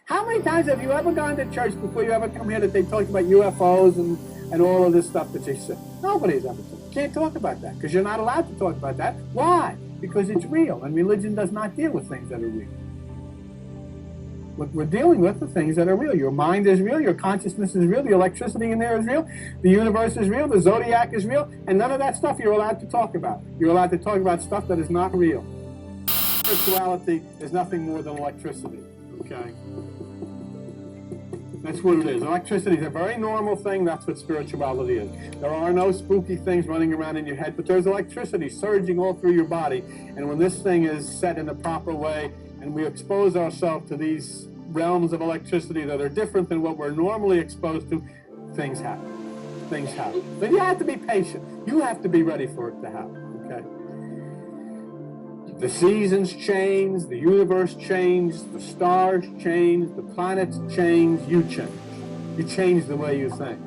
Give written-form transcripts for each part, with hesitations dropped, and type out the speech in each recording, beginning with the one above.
How many times have you ever gone to church before you ever come here that they talked about UFOs and all of this stuff that they said? Nobody's ever said. You can't talk about that because you're not allowed to talk about that. Why? Because it's real, and religion does not deal with things that are real. What we're dealing with the things that are real. Your mind is real, your consciousness is real, the electricity in there is real, the universe is real, the zodiac is real, and none of that stuff you're allowed to talk about. You're allowed to talk about stuff that is not real. Spirituality is nothing more than electricity, okay? That's what it is. Electricity is a very normal thing. That's what spirituality is. There are no spooky things running around in your head, but there's electricity surging all through your body, and when this thing is set in the proper way, and we expose ourselves to these realms of electricity that are different than what we're normally exposed to, things happen. Things happen. But you have to be patient. You have to be ready for it to happen, okay? The seasons change, the universe changes, the stars change, the planets change, you change. You change the way you think.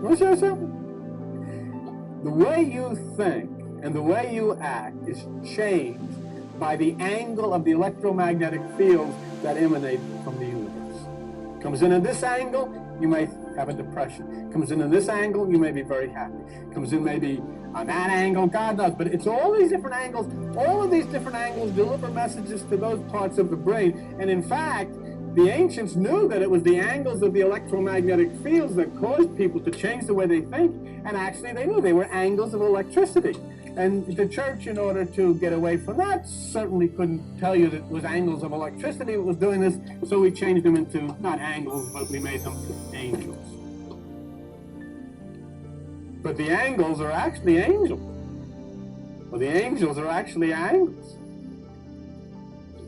Want to show you something? The way you think and the way you act is changed by the angle of the electromagnetic fields that emanate from the universe. Comes in at this angle, you may have a depression. Comes in at this angle, you may be very happy. Comes in maybe on that angle, God knows. But it's all these different angles. All of these different angles deliver messages to those parts of the brain. And in fact, the ancients knew that it was the angles of the electromagnetic fields that caused people to change the way they think. And actually, they knew they were angles of electricity. And the church, in order to get away from that, certainly couldn't tell you that it was angles of electricity that was doing this, so we changed them into, not angles, but we made them angels. But the angles are actually angels. Well, the angels are actually angles.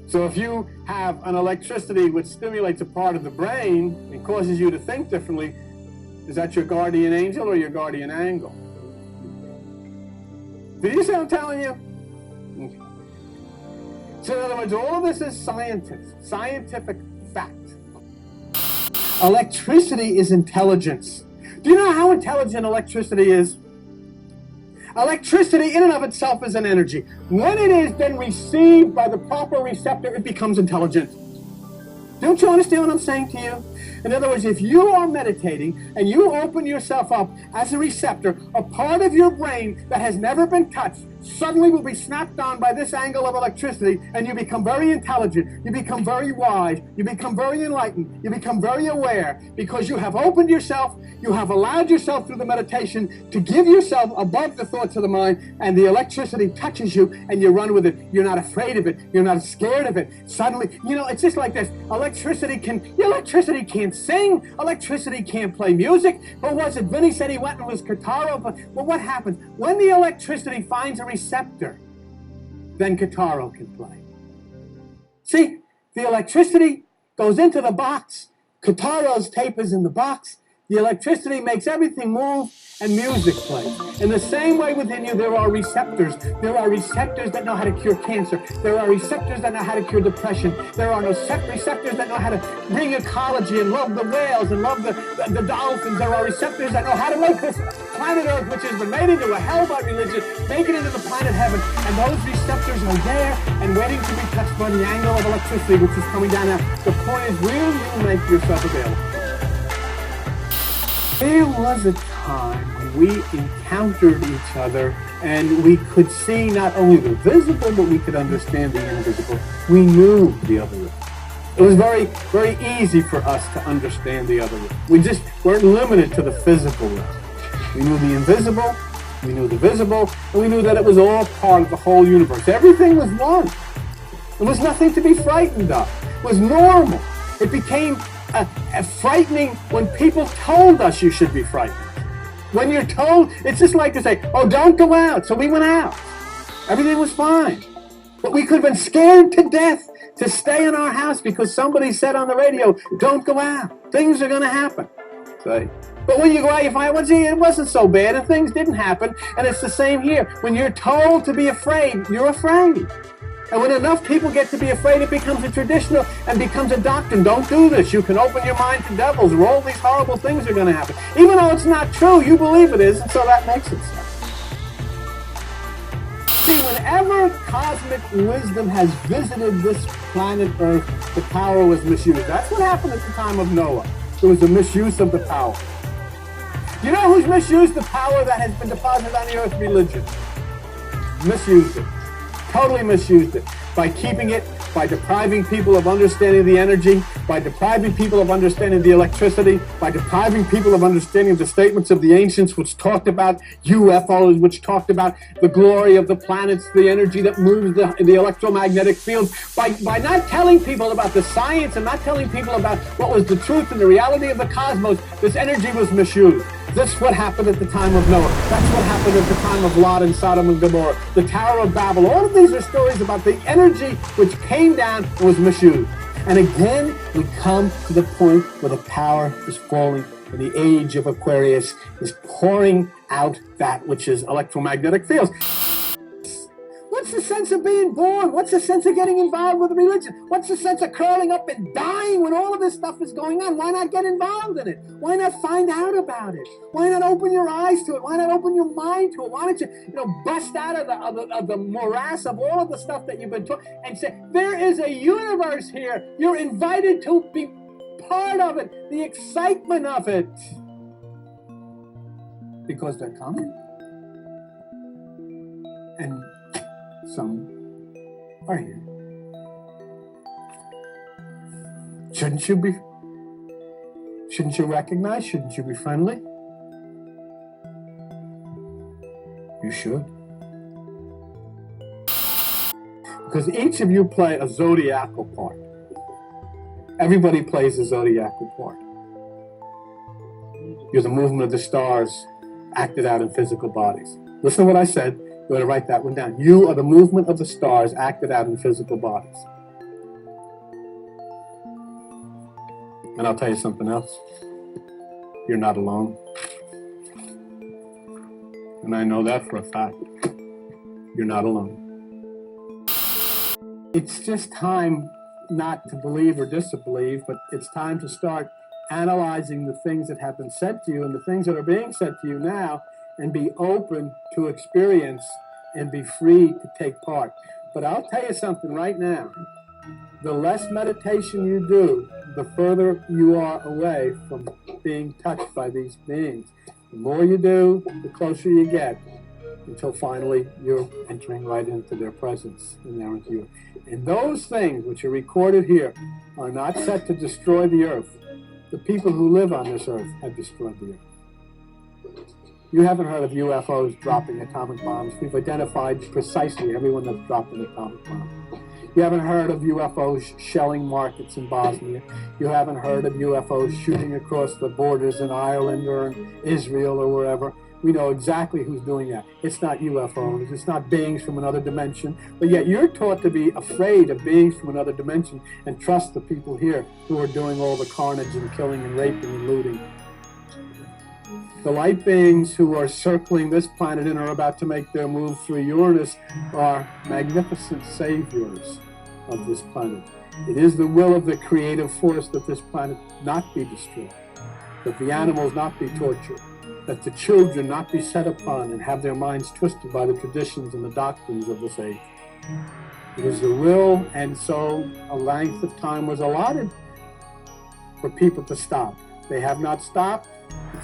So if you have an electricity which stimulates a part of the brain and causes you to think differently, is that your guardian angel or your guardian angle? Did you see what I'm telling you? Okay. So in other words, all of this is scientific fact. Electricity is intelligence. Do you know how intelligent electricity is? Electricity in and of itself is an energy. When it is then received by the proper receptor, it becomes intelligent. Don't you understand what I'm saying to you? In other words, if you are meditating and you open yourself up as a receptor, a part of your brain that has never been touched suddenly will be snapped on by this angle of electricity, and you become very intelligent, you become very wise, you become very enlightened, you become very aware, because you have opened yourself, you have allowed yourself through the meditation to give yourself above the thoughts of the mind, and the electricity touches you and you run with it. You're not afraid of it, you're not scared of it. Suddenly, you know, it's just like this. Electricity can't sing, electricity can't play music. What was it? Vinny said he went and was Kataro, but what happens? When the electricity finds a receptor, then Kataro can play. See, the electricity goes into the box, Kataro's tape is in the box, the electricity makes everything move, and music plays. In the same way within you, there are receptors. There are receptors that know how to cure cancer. There are receptors that know how to cure depression. There are receptors that know how to bring ecology and love the whales and love the dolphins. There are receptors that know how to make this planet Earth, which has been made into a hell by religion, make it into the planet heaven. And those receptors are there and waiting to be touched by the angle of electricity, which is coming down now. The point is, will you make yourself available? There was a time when we encountered each other and we could see not only the visible, but we could understand the invisible. We knew the other world. It was very, very easy for us to understand the other world. We just weren't limited to the physical world. We knew the invisible, we knew the visible, and we knew that it was all part of the whole universe. Everything was one. There was nothing to be frightened of. It was normal. It became frightening when people told us you should be frightened. When you're told, it's just like to say, oh, don't go out. So we went out. Everything was fine. But we could have been scared to death to stay in our house because somebody said on the radio, don't go out. Things are going to happen. Say. But when you go out, you find, well, gee, it wasn't so bad and things didn't happen. And it's the same here. When you're told to be afraid, you're afraid. And when enough people get to be afraid, it becomes a traditional and becomes a doctrine. Don't do this. You can open your mind to devils, or all these horrible things are going to happen. Even though it's not true, you believe it is, and so that makes it so. whenever cosmic wisdom has visited this planet Earth, the power was misused. That's what happened at the time of Noah. There was a misuse of the power. You know who's misused the power that has been deposited on the earth? Religion. Misused it. Totally misused it. By keeping it, by depriving people of understanding the energy, by depriving people of understanding the electricity, by depriving people of understanding the statements of the ancients, which talked about UFOs, which talked about the glory of the planets, the energy that moves the electromagnetic fields, by not telling people about the science and not telling people about what was the truth and the reality of the cosmos. This energy was misused. That's what happened at the time of Noah. That's what happened at the time of Lot and Sodom and Gomorrah. The Tower of Babel. All of these are stories about the energy which came down and was misused. And again, we come to the point where the power is falling, and the age of Aquarius is pouring out that which is electromagnetic fields. What's the sense of being born? What's the sense of getting involved with religion? What's the sense of curling up and dying when all of this stuff is going on? Why not get involved in it? Why not find out about it? Why not open your eyes to it? Why not open your mind to it? Why don't you, bust out of the morass of all of the stuff that you've been taught and say, there is a universe here. You're invited to be part of it. The excitement of it. Because they're coming. And some are here. Shouldn't you recognize? Shouldn't you be friendly? You should. Because each of you play a zodiacal part. Everybody plays a zodiacal part. You're the movement of the stars acted out in physical bodies. Listen to what I said. You ought to write that one down. You are the movement of the stars acted out in physical bodies. And I'll tell you something else. You're not alone. And I know that for a fact. You're not alone. It's just time not to believe or disbelieve, but it's time to start analyzing the things that have been said to you and the things that are being said to you now, and be open to experience and be free to take part. But I'll tell you something right now. The less meditation you do, the further you are away from being touched by these beings. The more you do, the closer you get, until finally you're entering right into their presence and they're into you. And those things which are recorded here are not set to destroy the earth. The people who live on this earth have destroyed the earth. You haven't heard of UFOs dropping atomic bombs. We've identified precisely everyone that's dropped an atomic bomb. You haven't heard of UFOs shelling markets in Bosnia. You haven't heard of UFOs shooting across the borders in Ireland or in Israel or wherever. We know exactly who's doing that. It's not UFOs. It's not beings from another dimension. But yet you're taught to be afraid of beings from another dimension and trust the people here who are doing all the carnage and killing and raping and looting. The light beings who are circling this planet and are about to make their move through Uranus are magnificent saviors of this planet. It is the will of the creative force that this planet not be destroyed, that the animals not be tortured, that the children not be set upon and have their minds twisted by the traditions and the doctrines of this age. It is the will, and so a length of time was allotted for people to stop. They have not stopped,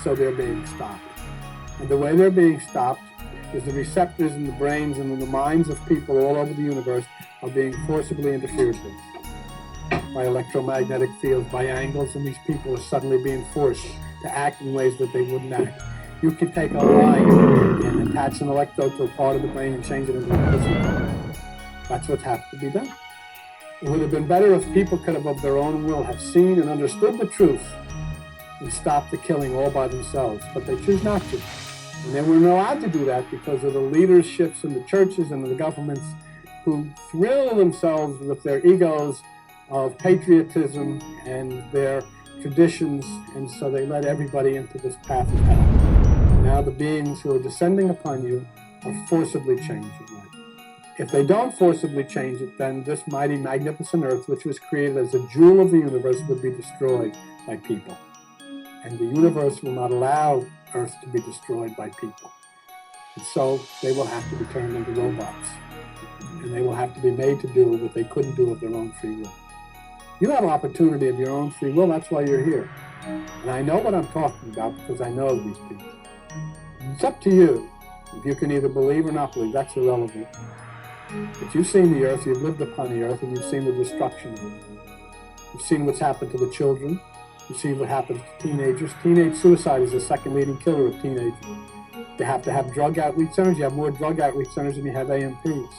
so they're being stopped. And the way they're being stopped is the receptors in the brains and in the minds of people all over the universe are being forcibly interfered with by electromagnetic fields, by angles, and these people are suddenly being forced to act in ways that they wouldn't act. You could take a line and attach an electrode to a part of the brain and change it into a physical. That's what has to be done. It would have been better if people could have, of their own will, have seen and understood the truth and stop the killing all by themselves, but they choose not to. And they weren't allowed to do that because of the leaderships in the churches and the governments who thrill themselves with their egos of patriotism and their traditions, and so they led everybody into this path of hell. Now the beings who are descending upon you are forcibly changing it. If they don't forcibly change it, then this mighty, magnificent earth, which was created as a jewel of the universe, would be destroyed by people. And the universe will not allow Earth to be destroyed by people. And so they will have to be turned into robots. And they will have to be made to do what they couldn't do of their own free will. You have opportunity of your own free will, that's why you're here. And I know what I'm talking about because I know these people. It's up to you. If you can either believe or not believe, that's irrelevant. But you've seen the earth, you've lived upon the earth, and you've seen the destruction of it. You've seen what's happened to the children. You've seen what happens to teenagers. Teenage suicide is the second leading killer of teenagers. You have to have drug outreach centers. You have more drug outreach centers than you have AMPs.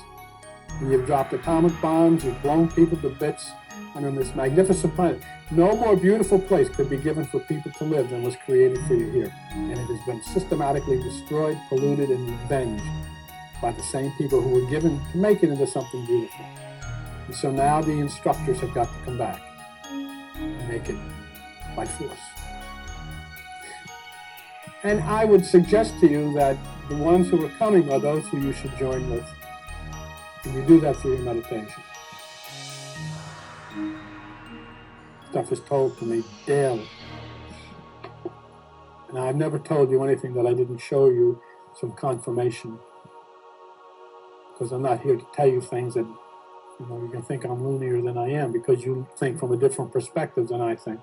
And you've dropped atomic bombs, you've blown people to bits, and on this magnificent planet, no more beautiful place could be given for people to live than was created for you here. And it has been systematically destroyed, polluted, and revenged by the same people who were given to make it into something beautiful. And so now the instructors have got to come back and make it by force. And I would suggest to you that the ones who are coming are those who you should join with. And you do that through your meditation. Stuff is told to me daily. And I've never told you anything that I didn't show you some confirmation. Because I'm not here to tell you things that, you can think I'm loonier than I am because you think from a different perspective than I think.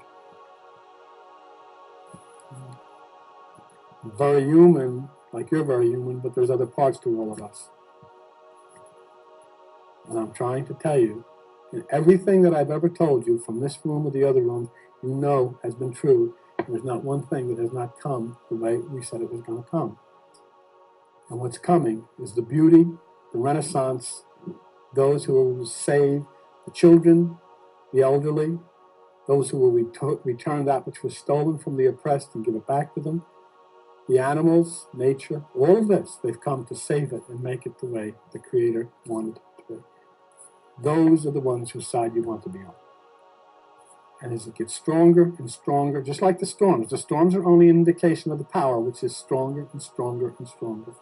I'm very human, like you're very human, but there's other parts to all of us. And I'm trying to tell you, and everything that I've ever told you from this room or the other room, has been true. And there's not one thing that has not come the way we said it was going to come. And what's coming is the beauty, the renaissance, those who will save the children, the elderly, those who will return that which was stolen from the oppressed and give it back to them, the animals, nature, all of this, they've come to save it and make it the way the Creator wanted it to be. Those are the ones whose side you want to be on. And as it gets stronger and stronger, just like the storms are only an indication of the power, which is stronger and stronger and stronger.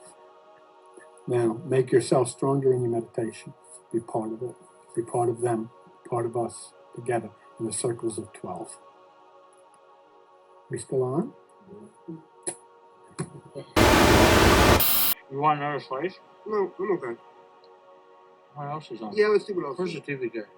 Now, make yourself stronger in your meditation. Be part of it. Be part of them. Part of us together in the circles of 12. We still on? You want another slice? No, I'm okay. What else is on? Yeah, let's see what else. Where's the TV there?